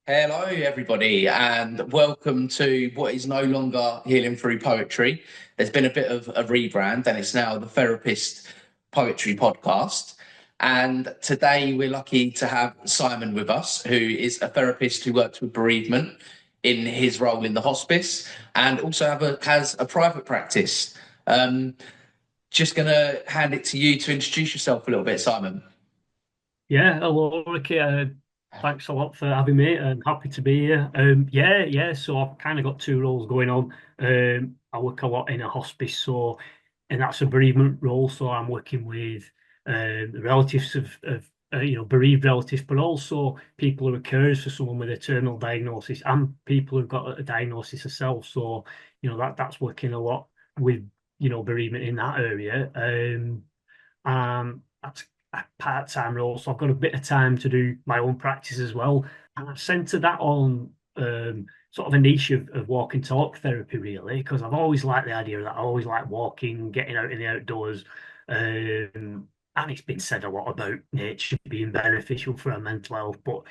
Hello, everybody, and welcome to what is no longer Healing Through Poetry. There's been a bit of a rebrand, and it's now the Therapist Poetry Podcast. And today we're lucky to have Simon with us, who is a therapist who works with bereavement in his role in the hospice, and also has a private practice. Um, just going to hand it to you to introduce yourself a little bit, Simon. Yeah, hello, Ricky. Thanks a lot for having me. I'm happy to be here. Yeah. So I've kind of got two roles going on. I work a lot in a hospice, and that's a bereavement role. So I'm working with the relatives of bereaved relatives, but also people who are carers for someone with a terminal diagnosis, and people who've got a diagnosis themselves. So that's working a lot with bereavement in that area. That's a part-time role, so I've got a bit of time to do my own practice as well. And I've centered that on sort of a niche of walk and talk therapy, really, because I've always liked the idea of that. I always like walking, getting out in the outdoors. And it's been said a lot about nature being beneficial for our mental health, but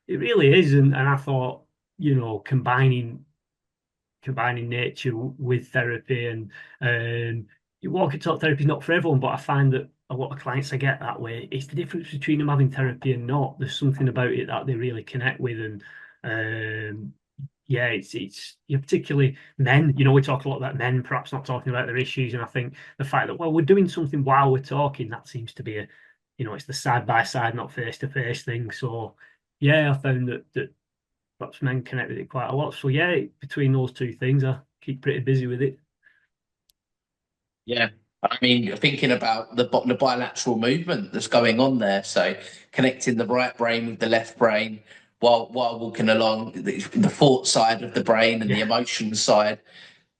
it really is. And I thought, combining nature with therapy and walk and talk therapy is not for everyone, but I find that a lot of clients I get that way. It's the difference between them having therapy and not. There's something about it that they really connect with, and um, yeah, it's particularly men. We talk a lot about men perhaps not talking about their issues, and I think the fact that we're doing something while we're talking, that seems to be it's the side by side, not face to face thing. So yeah, I found that perhaps men connect with it quite a lot. So yeah, between those two things, I keep pretty busy with it. Yeah. I mean, thinking about the bilateral movement that's going on there. So connecting the right brain with the left brain while walking along the thought side of the brain and the Yeah. emotion side,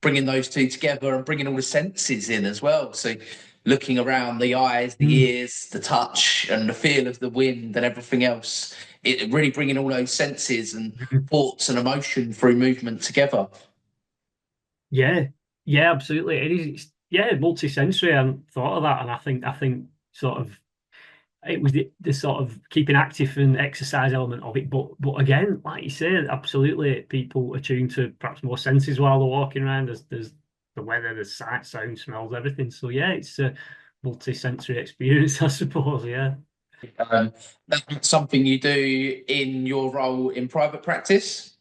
bringing those two together and bringing all the senses in as well. So looking around the eyes, the Mm. ears, the touch, and the feel of the wind and everything else. It really bringing all those senses and thoughts and emotion through movement together. Yeah, yeah, absolutely. It is. Yeah, multi-sensory. I hadn't thought of that, and I think sort of it was the sort of keeping active and exercise element of it. But again, like you say, absolutely, people attune to perhaps more senses while they're walking around. There's the weather, the sight, sound, smells, everything. So yeah, it's a multi-sensory experience, I suppose. Yeah. Um, that's something you do in your role in private practice.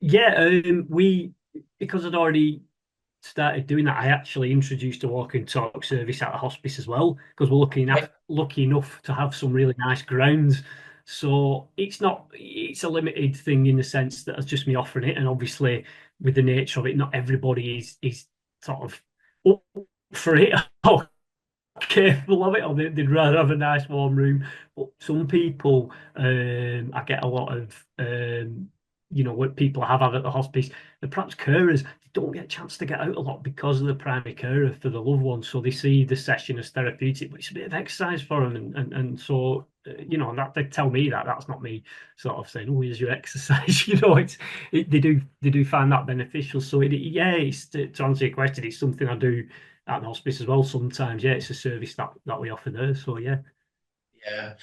Yeah, we because I'd already started doing that, I actually introduced a walk and talk service at the hospice as well because we're lucky enough to have some really nice grounds. So it's a limited thing in the sense that it's just me offering it, and obviously with the nature of it, not everybody is sort of up for it or careful of it, or they'd rather have a nice warm room. But some people, I get a lot of, what people have had at the hospice, and perhaps carers don't get a chance to get out a lot because of the primary carer for the loved one. So they see the session as therapeutic, but it's a bit of exercise for them. And so, and that they tell me that that's not me sort of saying, oh, here's your exercise. They do find that beneficial. So yeah, it's to answer your question, it's something I do at the hospice as well sometimes. Yeah, it's a service that we offer there. So yeah. Yeah,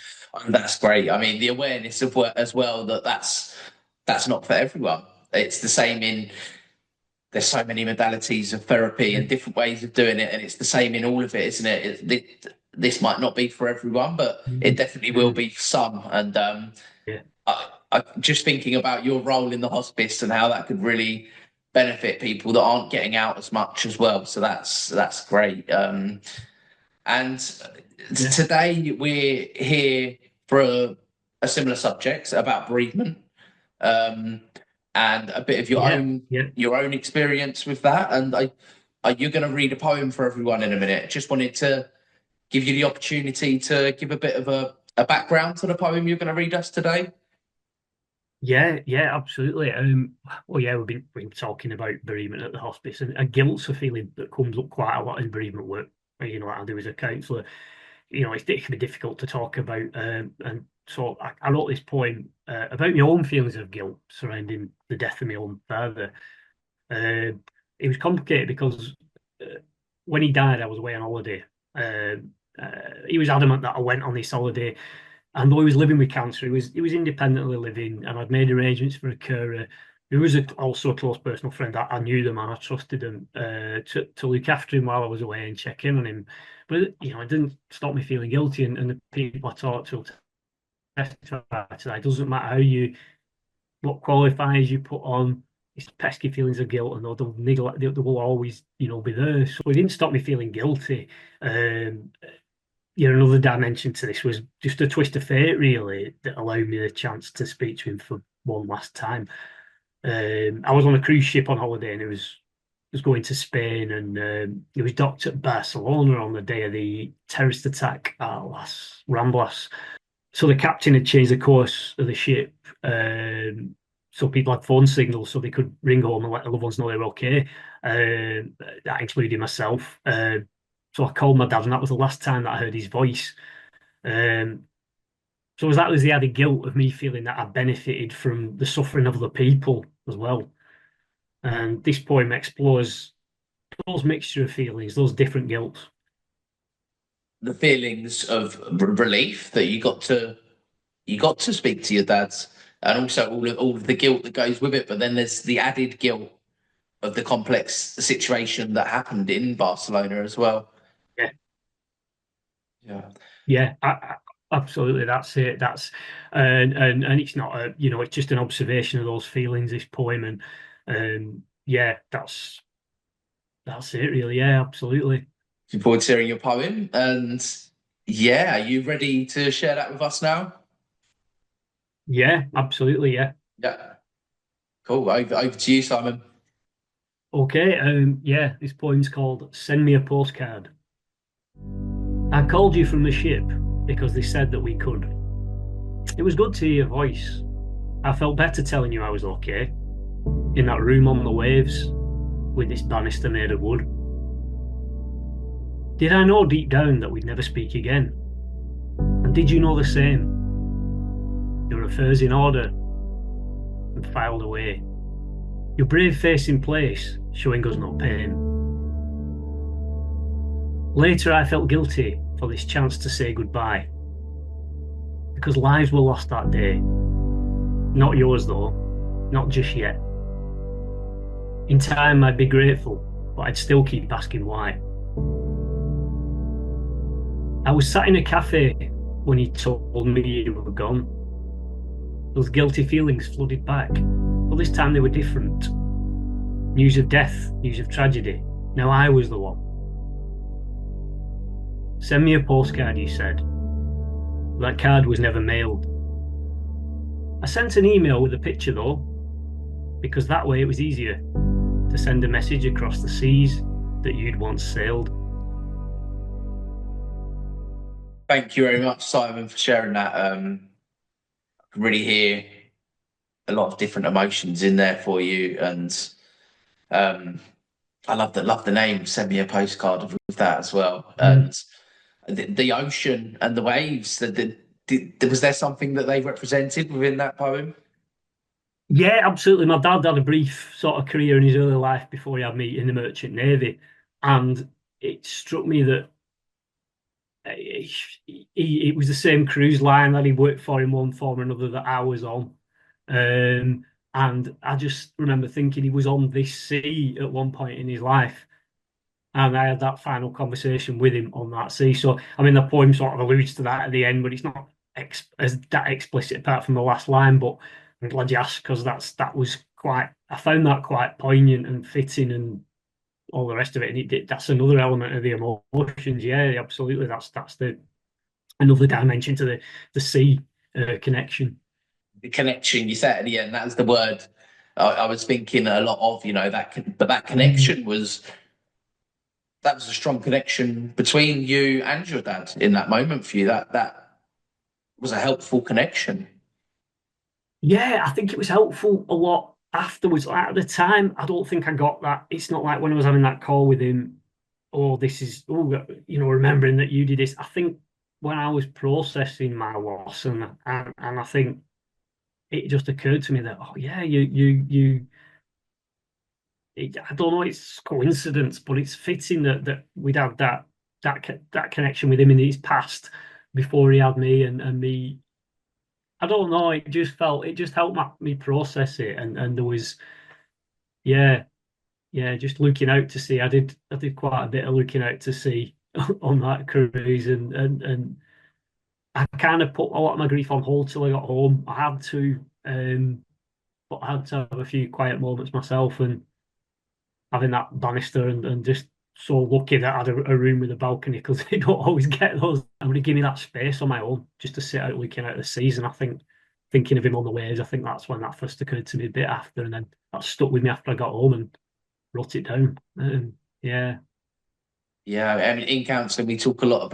that's great. I mean, the awareness of what as well that's not for everyone. It's the same in there's so many modalities of therapy Yeah. and different ways of doing it, and it's the same in all of it, isn't it? This might not be for everyone, but it Mhm. definitely will be for some. And Yeah. I just thinking about your role in the hospice and how that could really benefit people that aren't getting out as much as well. So that's great. And Yeah. today we're here for a similar subject about bereavement, um, and a bit of Yeah. Yeah. your own experience with that. And you're going to read a poem for everyone in a minute. Just wanted to give you the opportunity to give a bit of a background to the poem you're going to read us today. Yeah, yeah, absolutely. Well, yeah, we've been talking about bereavement at the hospice, and guilt's a feeling that comes up quite a lot in bereavement work. What I do as a counsellor, it can be difficult to talk about. And so I wrote this poem about my own feelings of guilt surrounding the death of my own father. Uh, it was complicated because when he died, I was away on holiday. He was adamant that I went on this holiday And though he was living with cancer, he was independently living, and I'd made arrangements for a carer who was also a close personal friend. I knew them and I trusted them to look after him while I was away and check in on him. But it didn't stop me feeling guilty, and the people I talked to will testify to that. It doesn't matter what qualifiers you put on. It's pesky feelings of guilt, and they'll niggle. They will always, be there. So it didn't stop me feeling guilty. Um, Another dimension to this was just a twist of fate, really, that allowed me the chance to speak to him for one last time. I was on a cruise ship on holiday, and it was going to Spain, and it was docked at Barcelona on the day of the terrorist attack at Las Ramblas. So the captain had changed the course of the ship, so people had phone signals, so they could ring home and let the loved ones know they were okay. That included myself. So I called my dad, and that was the last time that I heard his voice. Um, so that was the added guilt of me feeling that I benefited from the suffering of other people as well. And this poem explores those mixture of feelings, those different guilts. The feelings of relief that you got to speak to your dads, and also all of the guilt that goes with it. But then there's the added guilt of the complex situation that happened in Barcelona as well. Yeah, Yeah. yeah, absolutely. That's it. And it's not it's just an observation of those feelings. This poem, and yeah, that's it, really. Yeah, absolutely. Looking forward to hearing your poem. And yeah, are you ready to share that with us now? Yeah, absolutely. Yeah. Yeah. Cool. Over to you, Simon. Okay. Yeah, this poem's called "Send Me a Postcard." I called you from the ship because they said that we could. It was good to hear your voice. I felt better telling you I was okay. In that room on the waves, with this banister made of wood. Did I know deep down that we'd never speak again? And did you know the same? Your affairs in order and filed away. Your brave face in place, showing us no pain. Later, I felt guilty for this chance to say goodbye. Because lives were lost that day. Not yours, though. Not just yet. In time, I'd be grateful, but I'd still keep asking why. I was sat in a cafe when he told me you were gone. Those guilty feelings flooded back, but this time they were different. News of death, news of tragedy. Now I was the one. Send me a postcard, you said. That card was never mailed. I sent an email with a picture though, because that way it was easier to send a message across the seas that you'd once sailed. Thank you very much, Simon, for sharing that. I can really hear a lot of different emotions in there for you, and I love the name. Send me a postcard with that as well, and the ocean and the waves. Was there something that they represented within that poem? Yeah, absolutely. My dad had a brief sort of career in his early life before he had me in the Merchant Navy, and it struck me that it was the same cruise line that he worked for in one form or another that I was on. And I just remember thinking he was on this sea at one point in his life. And I had that final conversation with him on that sea. So, I mean, the poem sort of alludes to that at the end, but it's not as that explicit apart from the last line. But I'm glad you asked because I found that quite poignant and fitting and all the rest of it. And that's another element of the emotions. Yeah, absolutely. That's the another dimension to the sea connection. The connection you said at the end. That's the word I was thinking a lot of. But that connection was a strong connection between you and your dad in that moment for you. That was a helpful connection. Yeah, I think it was helpful a lot afterwards. Like at the time, I don't think I got that. It's not like when I was having that call with him, oh, remembering that you did this. I think when I was processing my loss, and I think it just occurred to me that, oh yeah, I don't know, it's coincidence, but it's fitting that we'd had that connection with him in his past, before he had me, and me. I don't know. It just helped me process it, and there was yeah, yeah, just looking out to sea. I did quite a bit of looking out to sea on that cruise, and I kind of put a lot of my grief on hold till I got home. I had to, but I had to have a few quiet moments myself, and having that banister, and just so lucky that I had a room with a balcony, because they don't always get those. And would give me that space on my own just to sit out looking out the seas. And I think thinking of him on the waves, I think that's when that first occurred to me a bit after, and then that stuck with me after I got home and wrote it down. Yeah. Yeah, I mean, in counselling, we talk a lot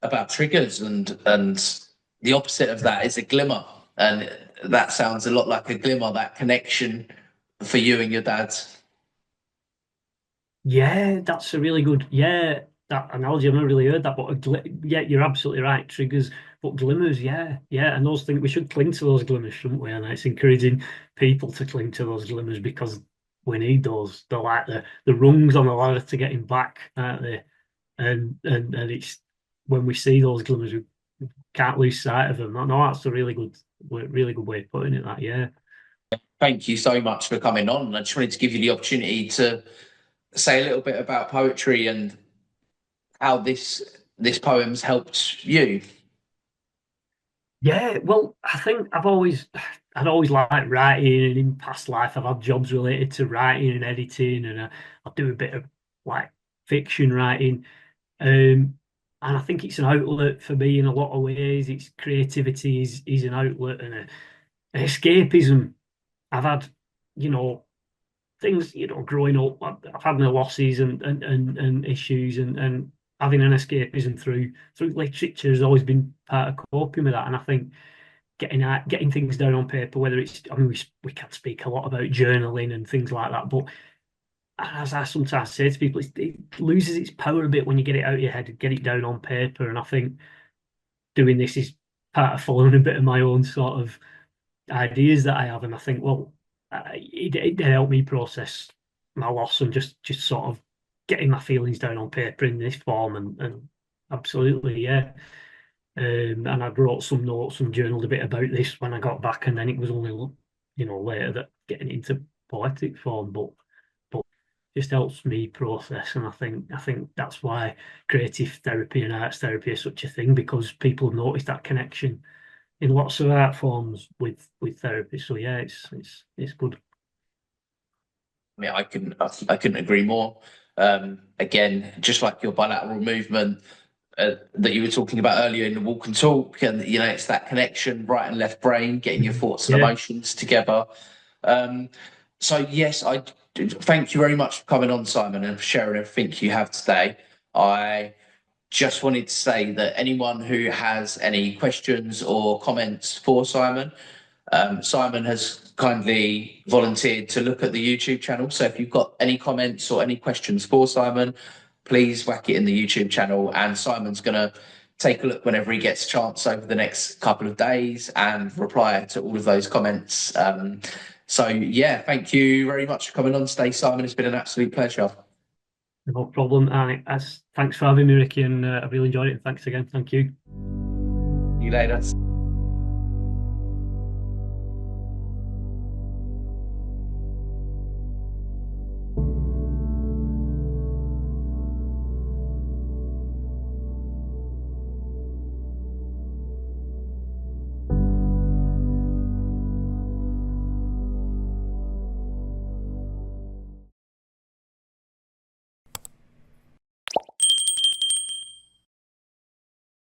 about triggers, and the opposite of that is a glimmer, and that sounds a lot like a glimmer, that connection for you and your dad. Yeah, that's a really good. Yeah, that analogy, I've never really heard that, but yeah, you're absolutely right. Triggers, but glimmers, yeah, yeah, and those things we should cling to those glimmers, shouldn't we? And it's encouraging people to cling to those glimmers because we need those. They're like the rungs on the ladder to getting back, aren't they? And it's when we see those glimmers, we can't lose sight of them. No, that's a really good way of putting it. That, yeah. Thank you so much for coming on. I just wanted to give you the opportunity to say a little bit about poetry and how this poem's helped you. Yeah, well, I think I'd always liked writing, and in past life I've had jobs related to writing and editing, and I do a bit of like fiction writing, and I think it's an outlet for me in a lot of ways. It's creativity is an outlet and an escapism. I've had, you know, things, growing up, I've had my losses and issues, and having an escapism through literature has always been part of coping with that. And I think getting things down on paper, whether it's, I mean, we can speak a lot about journaling and things like that, but as I sometimes say to people, it loses its power a bit when you get it out of your head and get it down on paper. And I think doing this is part of following a bit of my own sort of ideas that I have, and I think, well, it did help me process my loss, and just sort of getting my feelings down on paper in this form, and absolutely, yeah. And I wrote some notes and journaled a bit about this when I got back, and then it was only, later that getting into poetic form, but just helps me process. And I think that's why creative therapy and arts therapy is such a thing, because people have noticed that connection in lots of art forms with therapy. So yeah, it's good. I mean, I couldn't agree more. Again, just like your bilateral movement that you were talking about earlier in the walk and talk, and it's that connection, right and left brain, getting your thoughts and Yeah, emotions together. Um, so yes, I thank you very much for coming on, Simon, and for sharing everything you have today. I just wanted to say that anyone who has any questions or comments for Simon, Simon has kindly volunteered to look at the YouTube channel. So if you've got any comments or any questions for Simon, please whack it in the YouTube channel. And Simon's going to take a look whenever he gets a chance over the next couple of days and reply to all of those comments. So, yeah, thank you very much for coming on today, Simon. It's been an absolute pleasure. no problem. And thanks for having me, Ricky, and I've really enjoyed it. And thanks again. Thank you. See you later.